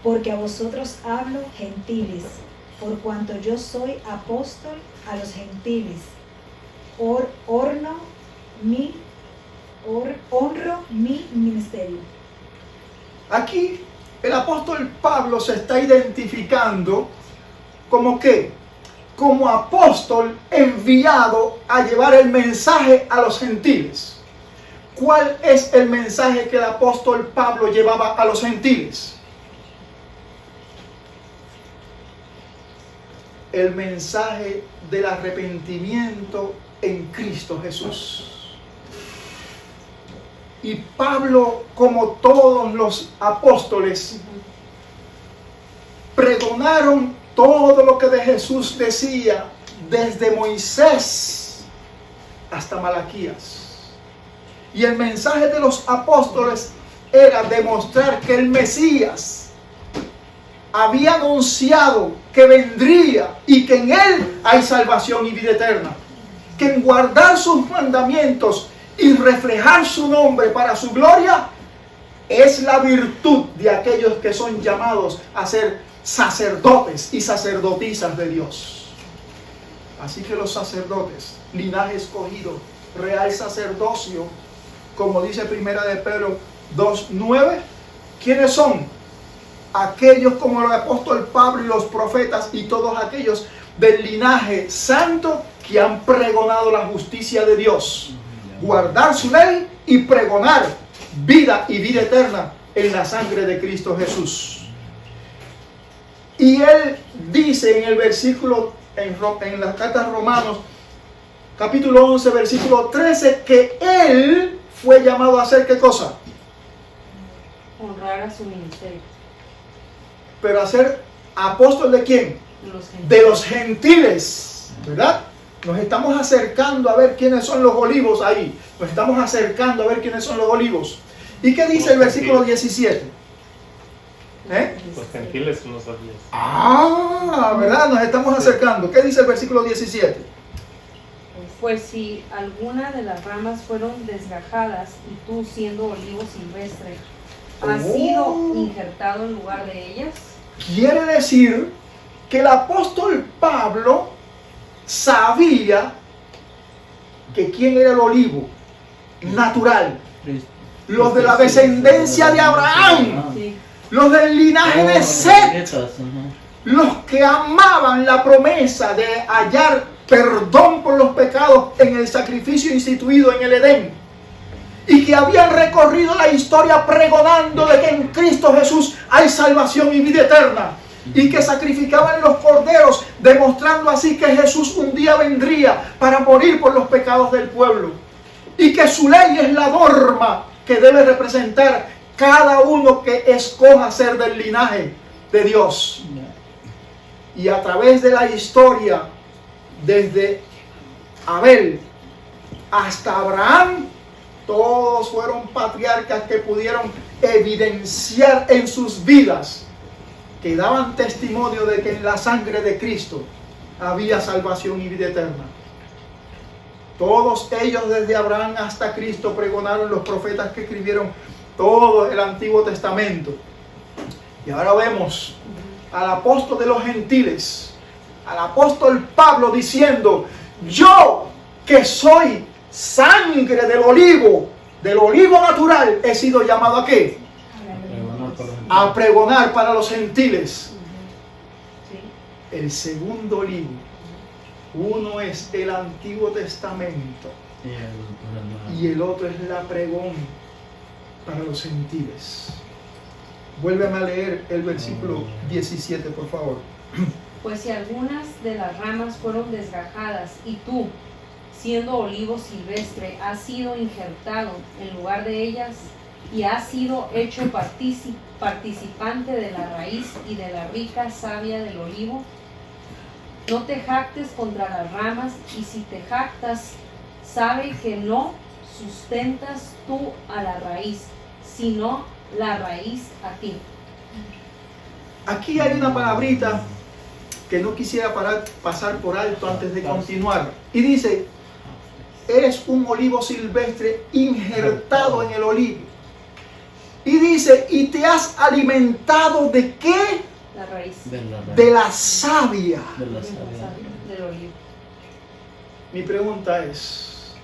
Porque a vosotros hablo, gentiles, por cuanto yo soy apóstol a los gentiles. Honro mi ministerio. Aquí el apóstol Pablo se está identificando como ¿qué? Como apóstol enviado a llevar el mensaje a los gentiles. ¿Cuál es el mensaje que el apóstol Pablo llevaba a los gentiles? El mensaje del arrepentimiento en Cristo Jesús. Y Pablo, como todos los apóstoles, pregonaron todo lo que de Jesús decía, desde Moisés hasta Malaquías. Y el mensaje de los apóstoles era demostrar que el Mesías había anunciado que vendría y que en Él hay salvación y vida eterna. Que en guardar sus mandamientos y reflejar su nombre para su gloria es la virtud de aquellos que son llamados a ser sacerdotes y sacerdotisas de Dios. Así que los sacerdotes, linaje escogido, real sacerdocio, como dice Primera de Pedro 2:9, ¿quiénes son? Aquellos como el apóstol Pablo y los profetas y todos aquellos del linaje santo que han pregonado la justicia de Dios, guardar su ley y pregonar vida y vida eterna en la sangre de Cristo Jesús. Y él dice en el versículo, en las cartas Romanos, capítulo 11, versículo 13, que él fue llamado a hacer ¿qué cosa? Honrar a su ministerio. Pero a ser apóstol ¿de quién? Los gentiles. De los gentiles, ¿verdad? Nos estamos acercando a ver quiénes son los olivos ahí. Nos estamos acercando a ver quiénes son los olivos. ¿Y qué dice el versículo 17? Los gentiles no sabías. ¿Verdad? Nos estamos acercando. ¿Qué dice el versículo 17? Pues si alguna de las ramas fueron desgajadas y tú siendo olivo silvestre has sido injertado en lugar de ellas. Quiere decir que el apóstol Pablo sabía que quién era el olivo natural. Los de la descendencia de Abraham. Sí. Los del linaje de Set. Los que amaban la promesa de hallar perdón por los pecados en el sacrificio instituido en el Edén. Y que habían recorrido la historia pregonando de que en Cristo Jesús hay salvación y vida eterna. Y que sacrificaban los corderos, demostrando así que Jesús un día vendría para morir por los pecados del pueblo. Y que su ley es la norma que debe representar cada uno que escoja ser del linaje de Dios. Y a través de la historia, desde Abel hasta Abraham, todos fueron patriarcas que pudieron evidenciar en sus vidas, que daban testimonio de que en la sangre de Cristo había salvación y vida eterna. Todos ellos, desde Abraham hasta Cristo, pregonaron, los profetas que escribieron todo el Antiguo Testamento. Y ahora vemos al apóstol de los gentiles, al apóstol Pablo, diciendo: yo que soy sangre del olivo natural, he sido llamado ¿a qué? A pregonar para los gentiles. El segundo olivo. Uno es el Antiguo Testamento y el otro es la pregón para los gentiles. Vuélveme a leer el versículo 17, por favor. Pues si algunas de las ramas fueron desgajadas y tú, siendo olivo silvestre, has sido injertado en lugar de ellas y has sido hecho participante de la raíz y de la rica savia del olivo, no te jactes contra las ramas, y si te jactas, sabe que no sustentas tú a la raíz, sino la raíz a ti. Aquí hay una palabrita que no quisiera pasar por alto antes de continuar. Y dice: eres un olivo silvestre injertado en el olivo. Y dice: y te has alimentado ¿de qué? La raíz. De la savia. Del olivo. Mi pregunta es: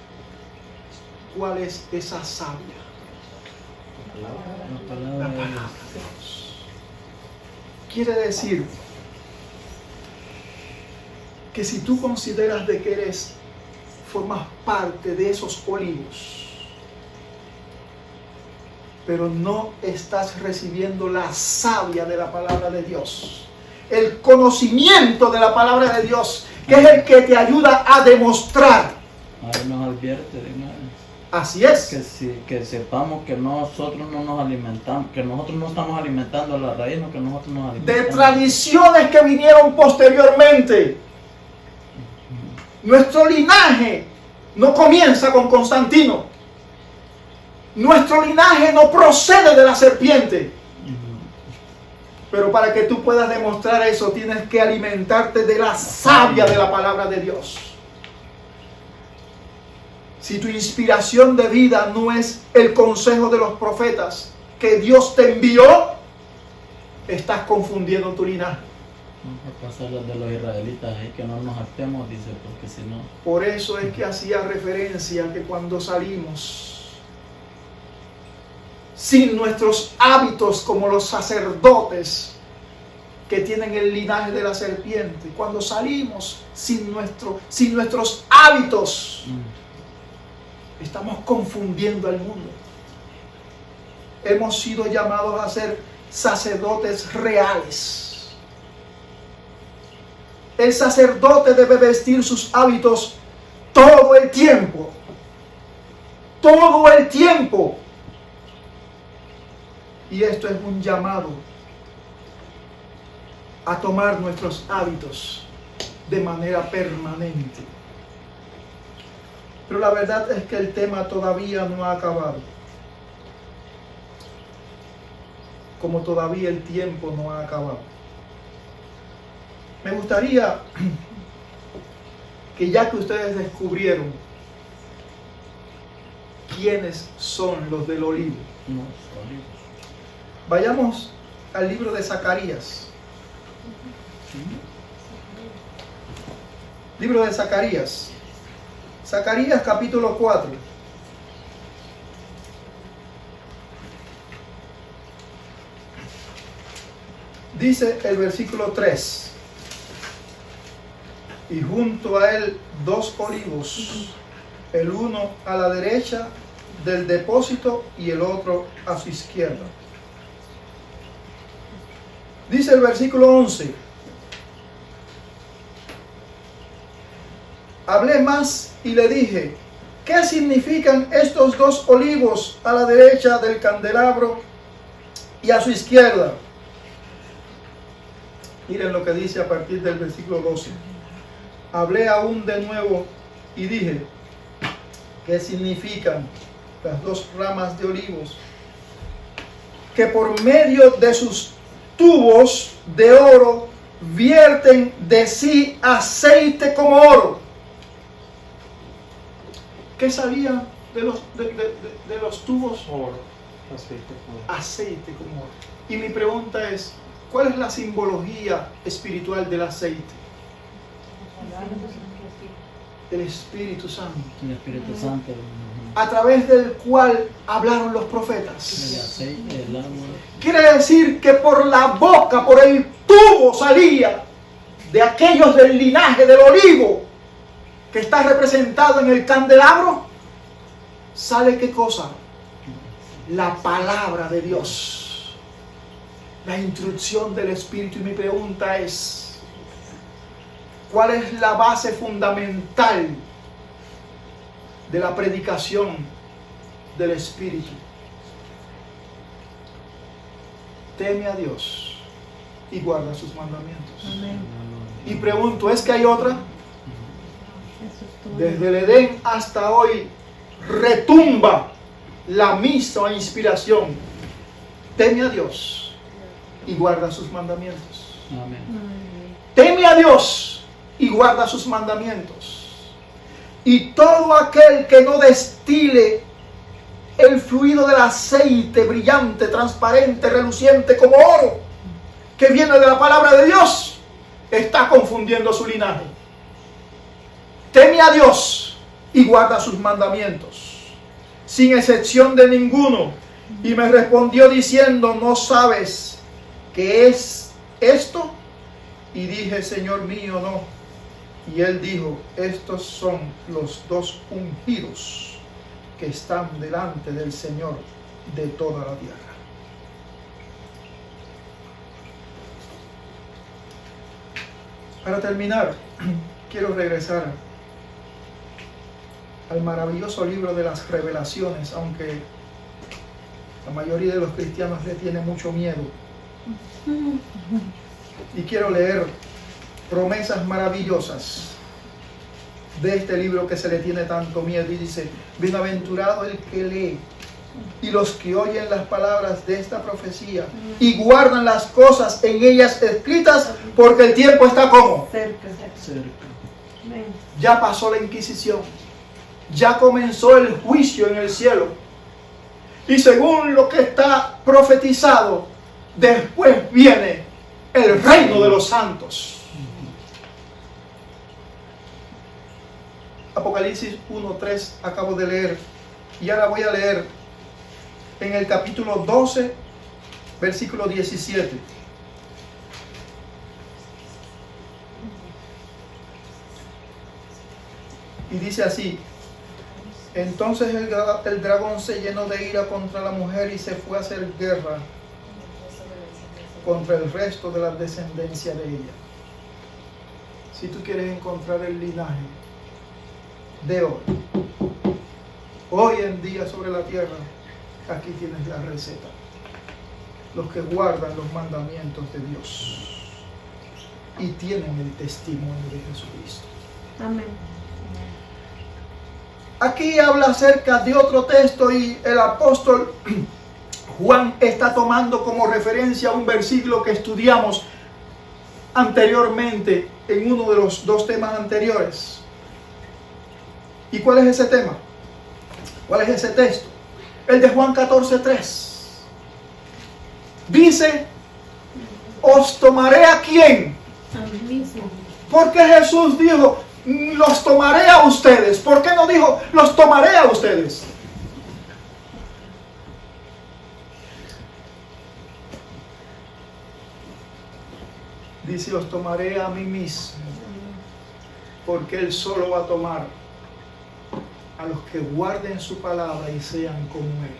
¿cuál es esa savia? La palabra de Dios. Quiere decir que si tú consideras de que formas parte de esos olivos, pero no estás recibiendo la savia de la palabra de Dios, el conocimiento de la palabra de Dios, que es el que te ayuda a demostrar. Ahí nos advierte de una vez. Así es. Que sepamos que nosotros no nos alimentamos, que nosotros no estamos alimentando a la raíz, no que nosotros nos alimentamos. De tradiciones que vinieron posteriormente. Nuestro linaje no comienza con Constantino. Nuestro linaje no procede de la serpiente. Pero para que tú puedas demostrar eso, tienes que alimentarte de la savia de la palabra de Dios. Si tu inspiración de vida no es el consejo de los profetas que Dios te envió, estás confundiendo tu linaje. Vamos a pasar los de los israelitas ahí, que no nos hartemos, dice, porque si no... Por eso es que hacía referencia a que cuando salimos sin nuestros hábitos como los sacerdotes que tienen el linaje de la serpiente, cuando salimos sin nuestros hábitos, estamos confundiendo al mundo. Hemos sido llamados a ser sacerdotes reales. El sacerdote debe vestir sus hábitos todo el tiempo. Todo el tiempo. Y esto es un llamado a tomar nuestros hábitos de manera permanente. Pero la verdad es que el tema todavía no ha acabado. Como todavía el tiempo no ha acabado. Me gustaría que ya que ustedes descubrieron quiénes son los del olivo, vayamos al libro de Zacarías. Libro de Zacarías. Zacarías capítulo 4. Dice el versículo 3. Y junto a él 2 olivos, el uno a la derecha del depósito y el otro a su izquierda. Dice el versículo 11. Hablé más y le dije, ¿qué significan estos 2 olivos a la derecha del candelabro y a su izquierda? Miren lo que dice a partir del versículo 12. Hablé aún de nuevo y dije, ¿qué significan las 2 ramas de olivos que por medio de sus tubos de oro vierten de sí aceite como oro? ¿Qué salía de los tubos? Oro, aceite como oro. Aceite como oro. Y mi pregunta es, ¿cuál es la simbología espiritual del aceite? El Espíritu Santo. El Espíritu Santo. A través del cual hablaron los profetas. El aceite, el agua. Quiere decir que por la boca, por el tubo salía de aquellos del linaje del olivo que está representado en el candelabro, ¿sale qué cosa? La palabra de Dios, la instrucción del Espíritu. Y mi pregunta es, ¿cuál es la base fundamental de la predicación del Espíritu? Teme a Dios y guarda sus mandamientos. Amén. Y pregunto, ¿es que hay otra? Desde el Edén hasta hoy retumba la misma inspiración. Teme a Dios y guarda sus mandamientos. Amén. Teme a Dios y guarda sus mandamientos. Y todo aquel que no destile el fluido del aceite brillante, transparente, reluciente como oro, que viene de la palabra de Dios, está confundiendo su linaje. Teme a Dios y guarda sus mandamientos, sin excepción de ninguno. Y me respondió diciendo, ¿no sabes qué es esto? Y dije, Señor mío, no. Y él dijo, estos son los 2 ungidos que están delante del Señor de toda la tierra. Para terminar, quiero regresar al maravilloso libro de las Revelaciones, aunque la mayoría de los cristianos le tiene mucho miedo. Y quiero leer promesas maravillosas de este libro que se le tiene tanto miedo. Y dice, bienaventurado el que lee Y los que oyen las palabras de esta profecía y guardan las cosas en ellas escritas, porque el tiempo está como Cerca. Amén. ya pasó la Inquisición, ya comenzó el juicio en el cielo, y según lo que está profetizado, después viene el reino de los santos. Apocalipsis 1:3 acabo de leer, y ahora voy a leer en el capítulo 12, versículo 17. Y dice así: entonces el dragón se llenó de ira contra la mujer y se fue a hacer guerra contra el resto de la descendencia de ella. Si tú quieres encontrar el linaje de hoy en día sobre la tierra, aquí tienes la receta. Los que guardan los mandamientos de Dios y tienen el testimonio de Jesucristo. Amén. Aquí habla acerca de otro texto, y el apóstol Juan está tomando como referencia un versículo que estudiamos anteriormente en uno de los dos temas anteriores. ¿Y cuál es ese tema? ¿Cuál es ese texto? El de Juan 14:3. Dice: ¿os tomaré a quién? A mí mismo. Porque Jesús dijo: los tomaré a ustedes. ¿Por qué no dijo: los tomaré a ustedes? Dice: os tomaré a mí mismo, porque Él solo va a tomar a los que guarden su palabra y sean como Él.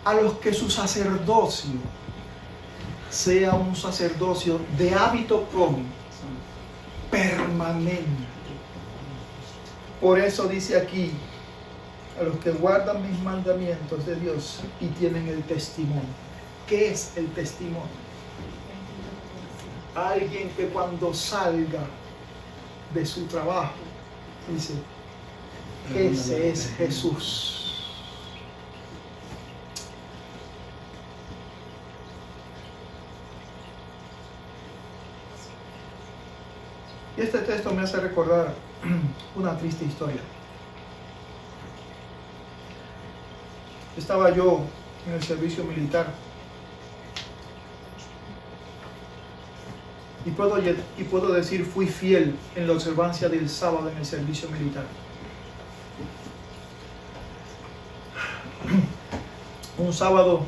A los que su sacerdocio sea un sacerdocio de hábito común, permanente. Por eso dice aquí: a los que guardan mis mandamientos de Dios y tienen el testimonio. ¿Qué es el testimonio? Alguien que cuando salga de su trabajo dice: ese es Jesús. Y este texto me hace recordar una triste historia. Estaba yo en el servicio militar y puedo decir, fui fiel en la observancia del sábado en el servicio militar. Un sábado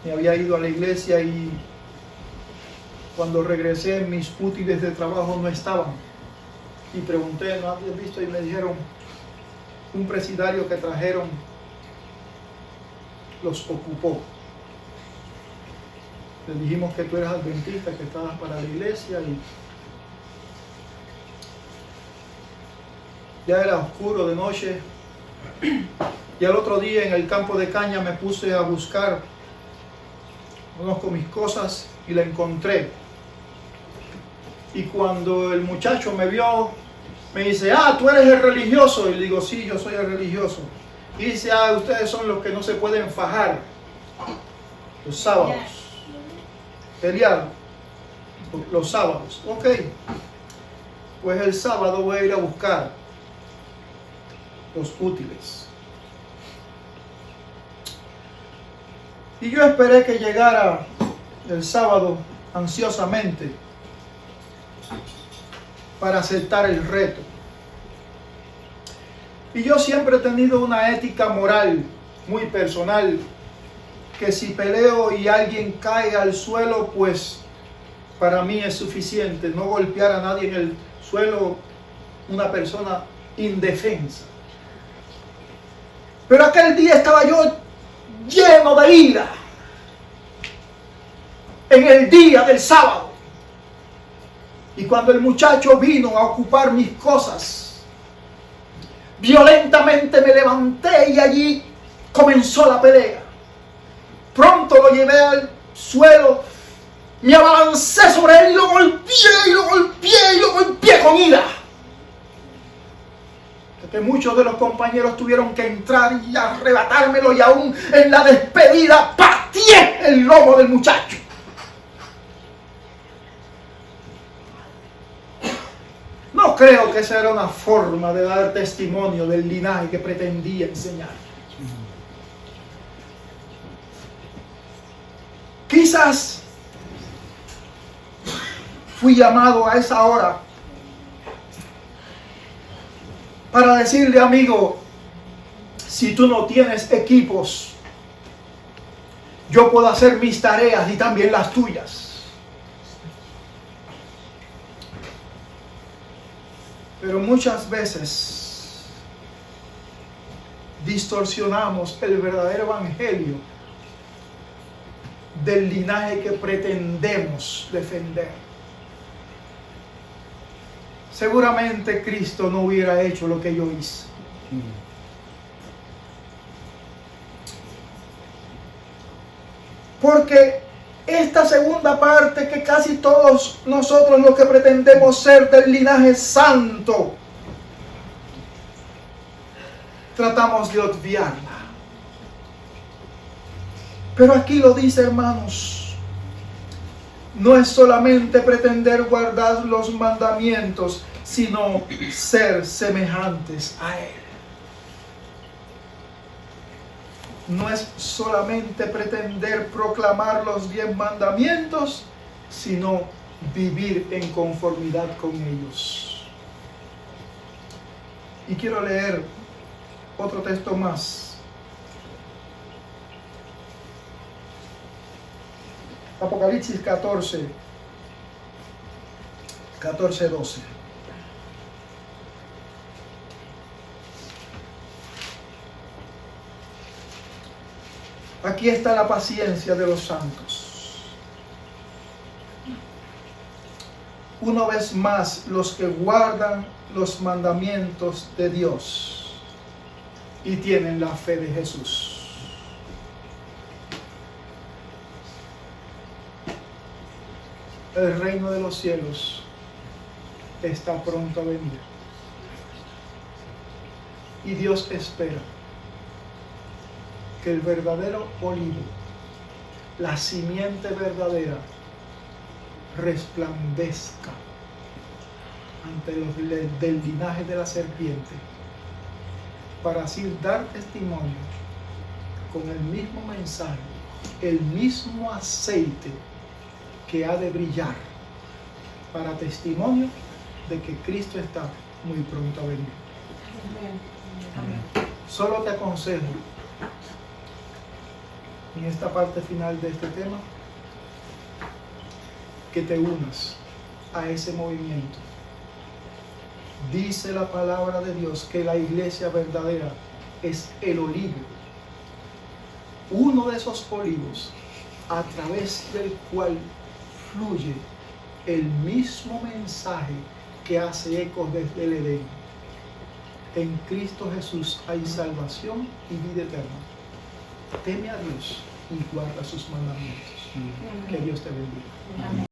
me había ido a la iglesia y cuando regresé mis útiles de trabajo no estaban. Y pregunté: ¿no habían visto? Y me dijeron: un presidario que trajeron los ocupó. Le dijimos que tú eras adventista, que estabas para la iglesia, y ya era oscuro de noche. Y al otro día en el campo de caña me puse a buscar, conozco mis cosas, y la encontré. Y cuando el muchacho me vio, me dice: ah, tú eres el religioso. Y le digo: sí, yo soy el religioso. Y dice: ah, ustedes son los que no se pueden fajar los sábados, pelear los sábados. Ok, pues el sábado voy a ir a buscar los útiles. Y yo esperé que llegara el sábado ansiosamente para aceptar el reto. Y yo siempre he tenido una ética moral muy personal, que si peleo y alguien cae al suelo, pues para mí es suficiente. No golpear a nadie en el suelo, una persona indefensa. Pero aquel día estaba yo lleno de ira, en el día del sábado. Y cuando el muchacho vino a ocupar mis cosas, violentamente me levanté y allí comenzó la pelea. Pronto lo llevé al suelo, me abalancé sobre él y lo golpeé con ira. que muchos de los compañeros tuvieron que entrar y arrebatármelo, y aún en la despedida pateé el lomo del muchacho. No creo que esa era una forma de dar testimonio del linaje que pretendía enseñar. Quizás fui llamado a esa hora para decirle, amigo, si tú no tienes equipos, yo puedo hacer mis tareas y también las tuyas. Pero muchas veces distorsionamos el verdadero evangelio del linaje que pretendemos defender. Seguramente Cristo no hubiera hecho lo que yo hice. Porque esta segunda parte, que casi todos nosotros lo que pretendemos ser del linaje santo, tratamos de obviarla. Pero aquí lo dice, hermanos, no es solamente pretender guardar los mandamientos, sino ser semejantes a Él. No es solamente pretender proclamar los 10 mandamientos, sino vivir en conformidad con ellos. Y quiero leer otro texto más. Apocalipsis 14, 12. Aquí está la paciencia de los santos. Una vez más, los que guardan los mandamientos de Dios y tienen la fe de Jesús. El reino de los cielos está pronto a venir. Y Dios espera que el verdadero olivo, la simiente verdadera, resplandezca ante los del linaje de la serpiente, para así dar testimonio con el mismo mensaje, el mismo aceite que ha de brillar, para testimonio de que Cristo está muy pronto a venir. Amén. Solo te aconsejo, en esta parte final de este tema, que te unas a ese movimiento. Dice la palabra de Dios que la iglesia verdadera es el olivo, uno de esos olivos a través del cual fluye el mismo mensaje que hace eco desde el Edén. En Cristo Jesús hay salvación y vida eterna. Teme a Dios y guarda sus mandamientos. Que Dios te bendiga. Amén.